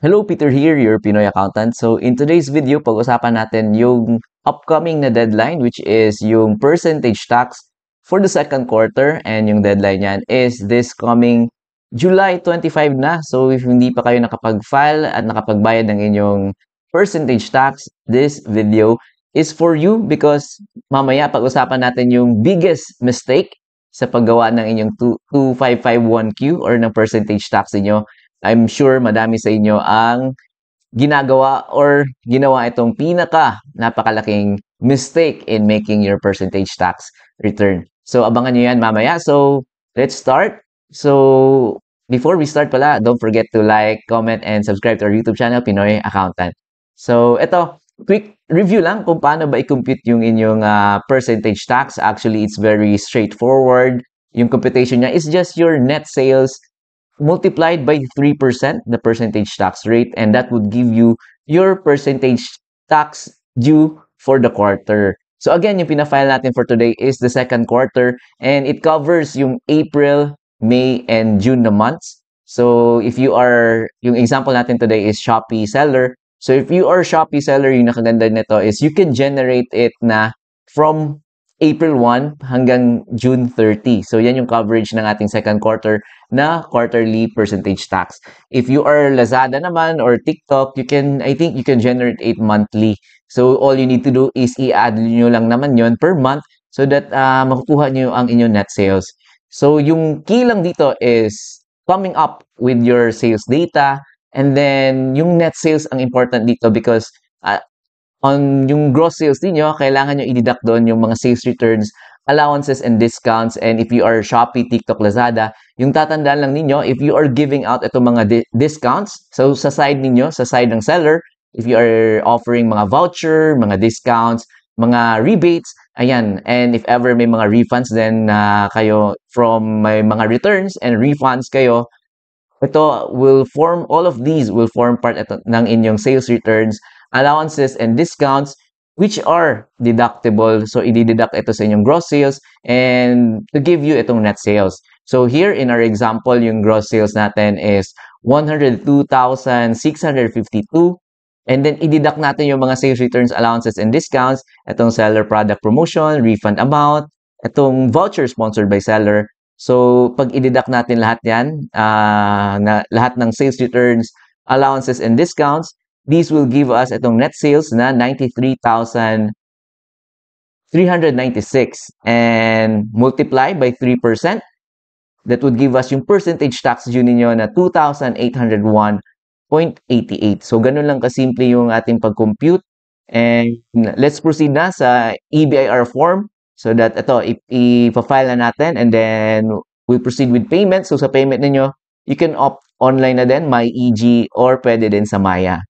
Hello, Peter here, your Pinoy accountant. So in today's video, pag-usapan natin yung upcoming na deadline which is yung percentage tax for the second quarter, and yung deadline yan is this coming July 25 na. So if hindi pa kayo nakapag-file at nakapagbayad ng inyong percentage tax, this video is for you because mamaya pag-usapan natin yung biggest mistake sa paggawa ng inyong 2551Q or ng percentage tax niyo. I'm sure madami sa inyo ang ginagawa or ginawa itong napakalaking mistake in making your percentage tax return. So, abangan nyo yan mamaya. So, let's start. So, before we start pala, don't forget to like, comment, and subscribe to our YouTube channel, Pinoy Accountant. So, ito, quick review lang kung paano ba i-compute yung inyong percentage tax. Actually, it's very straightforward. Yung computation niya is just your net sales multiplied by 3%, the percentage tax rate, and that would give you your percentage tax due for the quarter. So again, yung pinafile natin for today is the second quarter, and it covers yung April, May, and June na months. So if you are, yung example natin today is Shopee seller. So if you are Shopee seller, yung nakaganda nito is you can generate it na from April 1 hanggang June 30. So yan yung coverage ng ating second quarter na quarterly percentage tax. If you are Lazada naman or TikTok, I think you can generate it monthly. So all you need to do is i-add nyo lang naman yon per month so that makukuha nyo ang inyong net sales. So yung key lang dito is coming up with your sales data, and then yung net sales ang important dito because on yung gross sales niyo, kailangan nyo i-deduct doon yung mga sales returns, allowances, and discounts. And if you are Shopee, TikTok, Lazada, yung tatandaan lang ninyo, if you are giving out itong mga discounts, so sa side ninyo, sa side ng seller, if you are offering mga voucher, mga discounts, mga rebates, ayan. And if ever may mga refunds then kayo from may mga returns and refunds kayo, all of these will form part ng inyong sales returns, allowances, and discounts which are deductible. So, i-deduct ito sa inyong gross sales and to give you itong net sales. So, here in our example, yung gross sales natin is 102,652. And then, i-deduct natin yung mga sales returns, allowances, and discounts. Itong seller product promotion, refund amount, itong voucher sponsored by seller. So, pag i-deduct natin lahat yan, na lahat ng sales returns, allowances, and discounts, these will give us itong net sales na 93,396 and multiply by 3%. That would give us yung percentage tax due ninyo na 2,801.88. So, ganun lang kasimple yung ating pag-compute. And let's proceed na sa EBIR form. So that ito, ipa-file na natin and then we'll proceed with payment. So sa payment ninyo, you can opt online na din, MyEG, or pwede din sa Maya.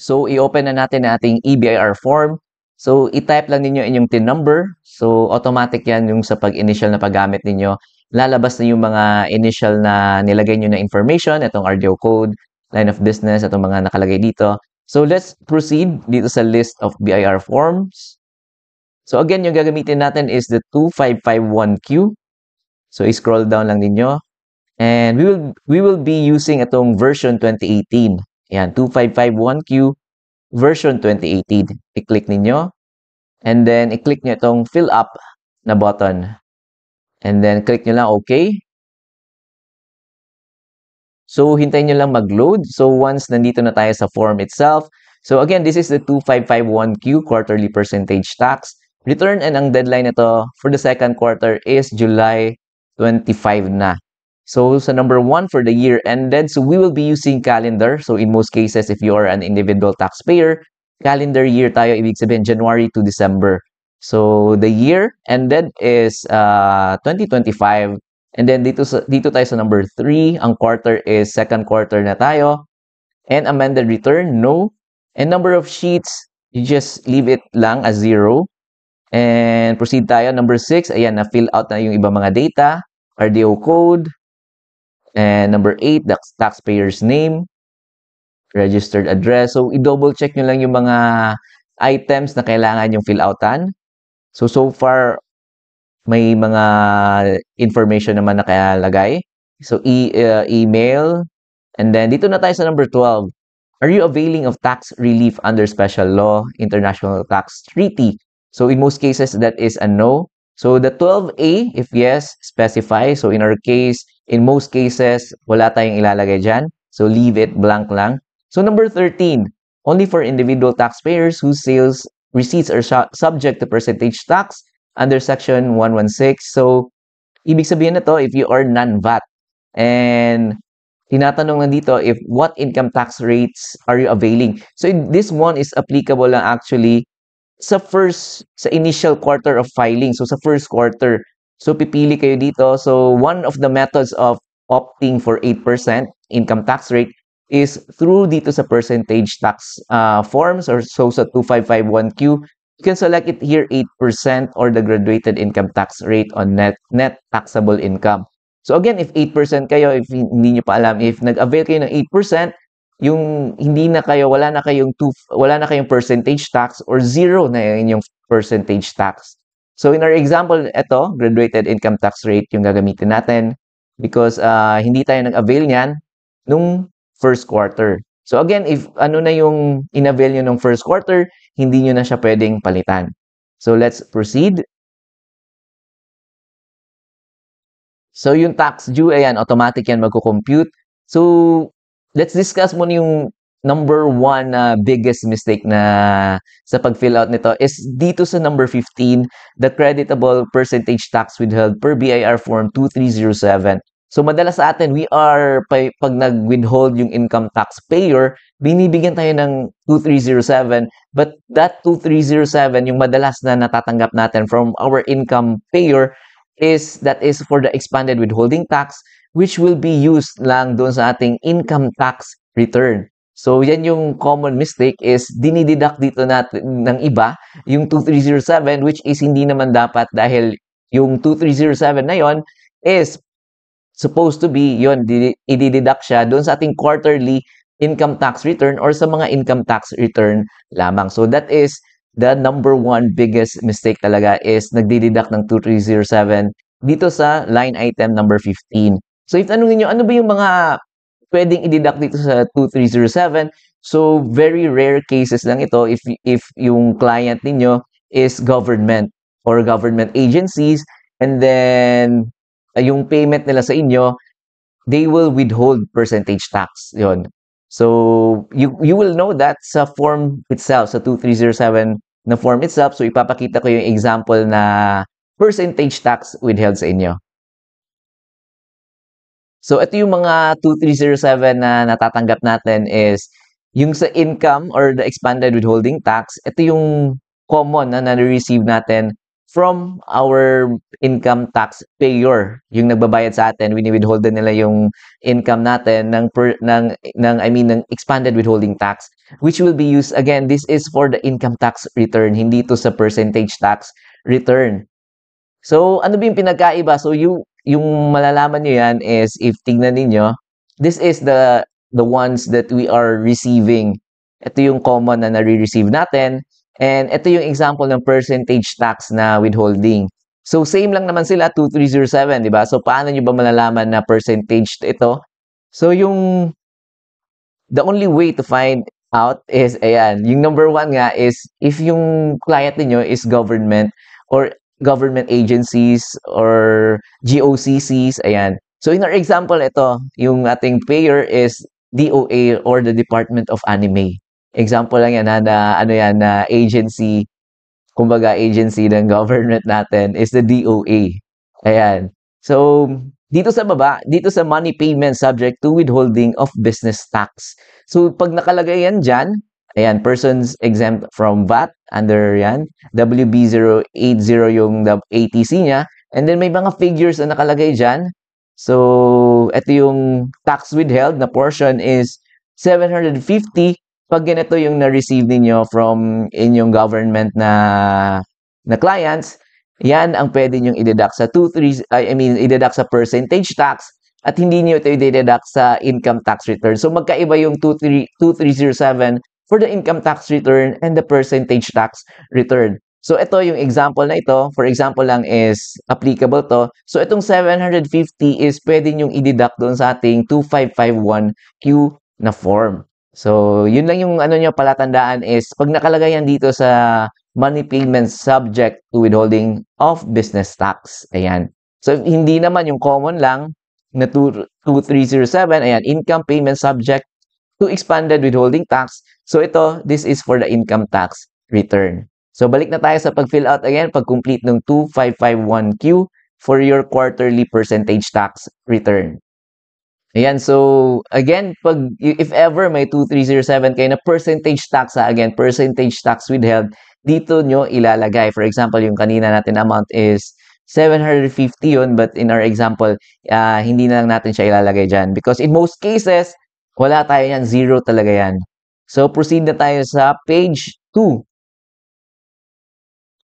So i-open na natin ang ating EBIR form. So i-type lang ninyo inyong TIN number. So automatic yan yung sa pag-initial na paggamit ninyo. Lalabas na yung mga initial na nilagay nyo na information, itong RDO code, line of business, itong mga nakalagay dito. So let's proceed dito sa list of BIR forms. So again, yung gagamitin natin is the 2551Q. So i-scroll down lang ninyo. And we will be using itong version 2018. Ayan, 2551Q version 2018. I-click ninyo. And then i-click nyo itong fill up na button. And then click nyo lang OK. So hintayin nyo lang mag-load. So once nandito na tayo sa form itself. So again, this is the 2551Q quarterly percentage tax return, and ang deadline nito for the second quarter is July 25 na. So sa number 1 for the year ended, so we will be using calendar. So in most cases, if you are an individual taxpayer, calendar year tayo, ibig sabihin January to December. So the year ended is 2025. And then dito tayo sa number 3, ang quarter is second quarter na tayo. And amended return, no. And number of sheets, you just leave it lang as 0. And proceed tayo. Number 6, ayan, na-fill out na yung iba mga data. RDO code. And number 8, the taxpayer's name. Registered address. So, i-double check nyo lang yung mga items na kailangan yung fill outan. So far, may mga information naman nakalagay. So, email, And then dito na tayo sa number 12. Are you availing of tax relief under special law, international tax treaty? So in most cases, that is a no. So the 12A, if yes, specify. So in our case, in most cases, wala tayong ilalagay dyan. So leave it blank lang. So number 13, only for individual taxpayers whose sales receipts are subject to percentage tax under section 116. So ibig sabihin na to, if you are non-VAT. And tinatanong lang dito if what income tax rates are you availing. So this one is applicable lang actually sa initial quarter of filing. So sa first quarter. So pipili kayo dito. So one of the methods of opting for 8% income tax rate is through dito sa percentage tax forms or so sa 2551Q. You can select it here 8% or the graduated income tax rate on net taxable income. So again, if 8% kayo, if hindi nyo pa alam, if nag-avail kayo ng 8%, yung wala na kayong percentage tax or zero na yung percentage tax. So in our example, ito, graduated income tax rate yung gagamitin natin because hindi tayo nag-avail niyan nung first quarter. So again, if ano na yung in-avail nyo nung first quarter, hindi nyo na siya pwedeng palitan. So let's proceed. So yung tax due, ayan, automatic yan magko-compute. So let's discuss muna yung number one biggest mistake na sa pag-fill out nito is dito sa number 15, the creditable percentage tax withheld per BIR form 2307. So madalas sa atin, pag nag-withhold yung income tax payer, binibigyan tayo ng 2307, but that 2307, yung madalas na natatanggap natin from our income payer, that is for the expanded withholding tax, which will be used lang doon sa ating income tax return. So yan yung common mistake is dinideduct dito natin ng iba yung 2307, which is hindi naman dapat dahil yung 2307 na yon is supposed to be yon i-deduct siya doon sa ating quarterly income tax return or sa mga income tax return lamang. So that is the number one biggest mistake talaga is nagdideduct ng 2307 dito sa line item number 15. So if tanungin nyo, ano ba yung mga pwedeng i-deduct dito sa 2307? So very rare cases lang ito if yung client ninyo is government or government agencies and then yung payment nila sa inyo, they will withhold percentage tax. Yon. So you will know that sa form itself, sa 2307 na form itself. So ipapakita ko yung example na percentage tax withheld sa inyo. So ito yung mga 2307 na natatanggap natin is yung sa income or the expanded withholding tax, ito yung common na na-receive natin from our income tax payer. Yung nagbabayad sa atin, wini-withhold nila yung income natin ng expanded withholding tax, which will be used, again, this is for the income tax return, hindi to sa percentage tax return. So, ano ba yung pinagkaiba? So, yung malalaman nyo yan is, if tingnan ninyo, this is the ones that we are receiving. Ito yung common na nare-receive natin. And ito yung example ng percentage tax na withholding. So, same lang naman sila, 2307, di ba? So, paano nyo ba malalaman na percentage ito? So, the only way to find out is, ayan, yung number one nga is, if yung client niyo is government or government agencies or GOCCs, ayan. So, in our example, ito, yung ating payer is DOA or the Department of Anime. Example lang yan na agency, kumbaga agency ng government natin is the DOA. Ayan. So, dito sa baba, dito sa money payment subject to withholding of business tax. So, pag nakalagay yan dyan, ayan, persons exempt from VAT, under yan, WB080 yung ATC niya, and then may mga figures na nakalagay dyan. So, ito yung tax withheld na portion is 750 pag ganito yung na-receive ninyo from inyong government na clients, yan ang pwede nyong i-deduct sa i-deduct sa percentage tax at hindi nyo ito i-deduct sa income tax return. So magkaiba yung 2307 for the income tax return and the percentage tax return. So ito yung example na ito, for example lang is applicable to. So itong 750 is pwede nyong i-deduct doon sa ating 2551Q na form. So yun lang yung ano nyo palatandaan is pag nakalagay yan dito sa money payment subject to withholding of business tax. Ayan. So hindi naman yung common lang na 2307, ayan, income payment subject to expanded withholding tax. So ito, this is for the income tax return. So balik na tayo sa pag-fill out again, pag-complete ng 2551Q for your quarterly percentage tax return. Ayan, so again, if ever may 2307 kayo na percentage tax, again, percentage tax withheld, dito nyo ilalagay. For example, yung kanina natin amount is 750 yun, but in our example, hindi na lang natin siya ilalagay dyan. Because in most cases, wala tayo yan, zero talaga yan. So proceed na tayo sa page 2.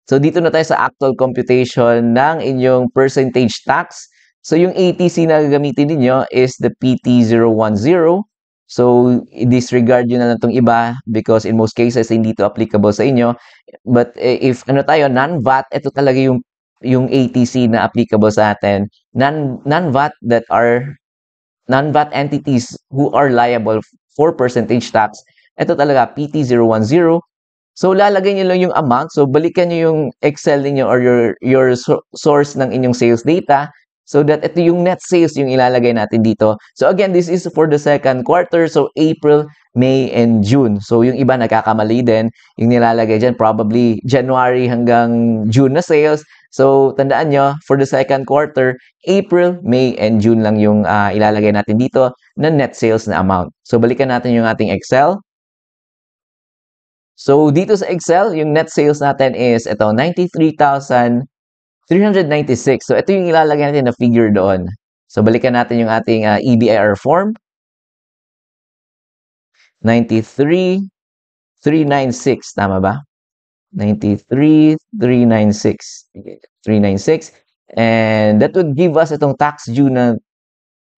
So dito na tayo sa actual computation ng inyong percentage tax. So yung ATC na gagamitin niyo is the PT010. So disregard yun na lang itong iba because in most cases hindi to applicable sa inyo. But if ano tayo, non-VAT, ito talaga yung ATC na applicable sa atin. Non-VAT that are non-VAT entities who are liable for percentage tax. Ito talaga PT010. So, lalagay niyo lang yung amount. So, balikan niyo yung Excel niyo or your source ng inyong sales data so that ito yung net sales yung ilalagay natin dito. So, again, this is for the second quarter. So, April, May, and June. So, yung iba nagkakamali din. Yung nilalagay dyan, probably January hanggang June na sales. So, tandaan nyo, for the second quarter, April, May, and June lang yung ilalagay natin dito na net sales na amount. So, balikan natin yung ating Excel. So, dito sa Excel, yung net sales natin is ito, 93,396. So, ito yung ilalagay natin na figure doon. So, balikan natin yung ating EBIR form. 93,396. Tama ba? 93,396. 396. And that would give us itong tax due na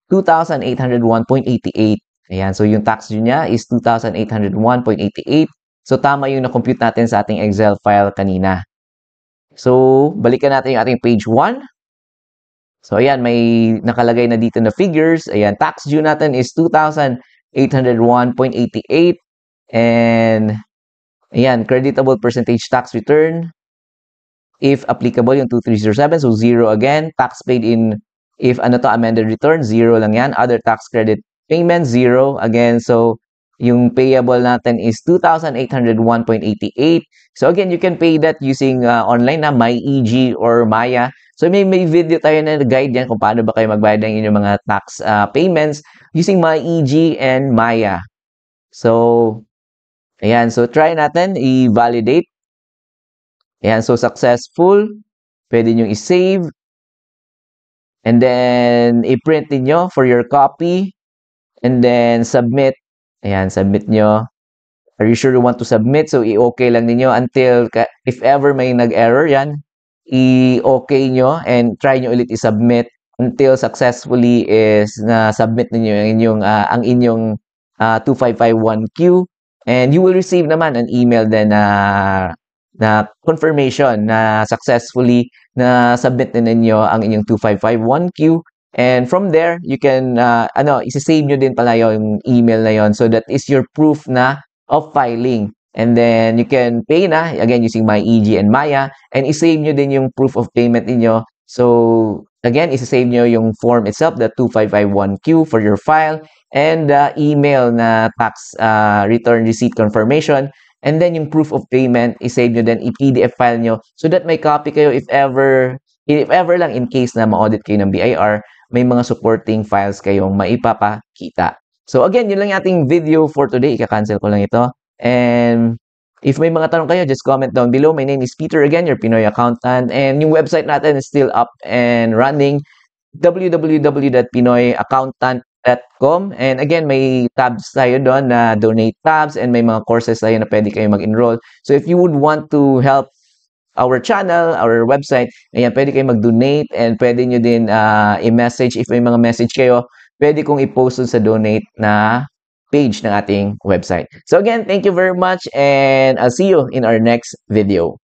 2,801.88. Ayan. So, yung tax due niya is 2,801.88. So, tama yung na-compute natin sa ating Excel file kanina. So, balikan natin yung ating page 1. So, ayan, may nakalagay na dito na figures. Ayan, tax due natin is 2,801.88. And, ayan, creditable percentage tax return. If applicable, yung 2307. So, 0 again. Tax paid in, if ano to, amended return, 0 lang yan. Other tax credit payment, 0 again. So, yung payable natin is 2,801.88. So again, you can pay that using online na MyEG or Maya. So may video tayo na guide yan kung paano ba kayo magbayad ng inyong mga tax payments using MyEG and Maya. So, ayan. So try natin i-validate. Ayan. So successful. Pwede nyo i-save. And then, i-print niyo for your copy. And then, submit. Ayan, submit nyo. Are you sure you want to submit? So, i-okay lang ninyo until, if ever may nag-error yan, i-okay nyo and try nyo ulit i-submit until successfully is na-submit ninyo ang inyong 2551Q. And you will receive naman an email then na confirmation na successfully na-submit na ninyo ang inyong 2551Q. And from there, you can, isi-save nyo din pala yung email na yon. So that is your proof na of filing. And then you can pay na, again, using MyEG and Maya. And i-save nyo din yung proof of payment niyo. So, again, isi-save nyo yung form itself, the 2551Q for your file. And the email na tax return receipt confirmation. And then yung proof of payment, i-save nyo din, i-PDF file nyo. So that may copy kayo if ever lang in case na ma-audit kayo ng BIR, may mga supporting files kayong maipapakita. So again, yun lang yung ating video for today. Ika-cancel ko lang ito. And if may mga tanong kayo, just comment down below. My name is Peter again, your Pinoy accountant. And yung website natin is still up and running. www.pinoyaccountant.com. And again, may tabs tayo doon na donate tabs and may mga courses tayo na pwede kayo mag-enroll. So if you would want to help our channel, our website, ayan, pwede kayo mag-donate and pwede nyo din i-message. If may mga message kayo, pwede kong i-post sa donate na page ng ating website. So again, thank you very much and I'll see you in our next video.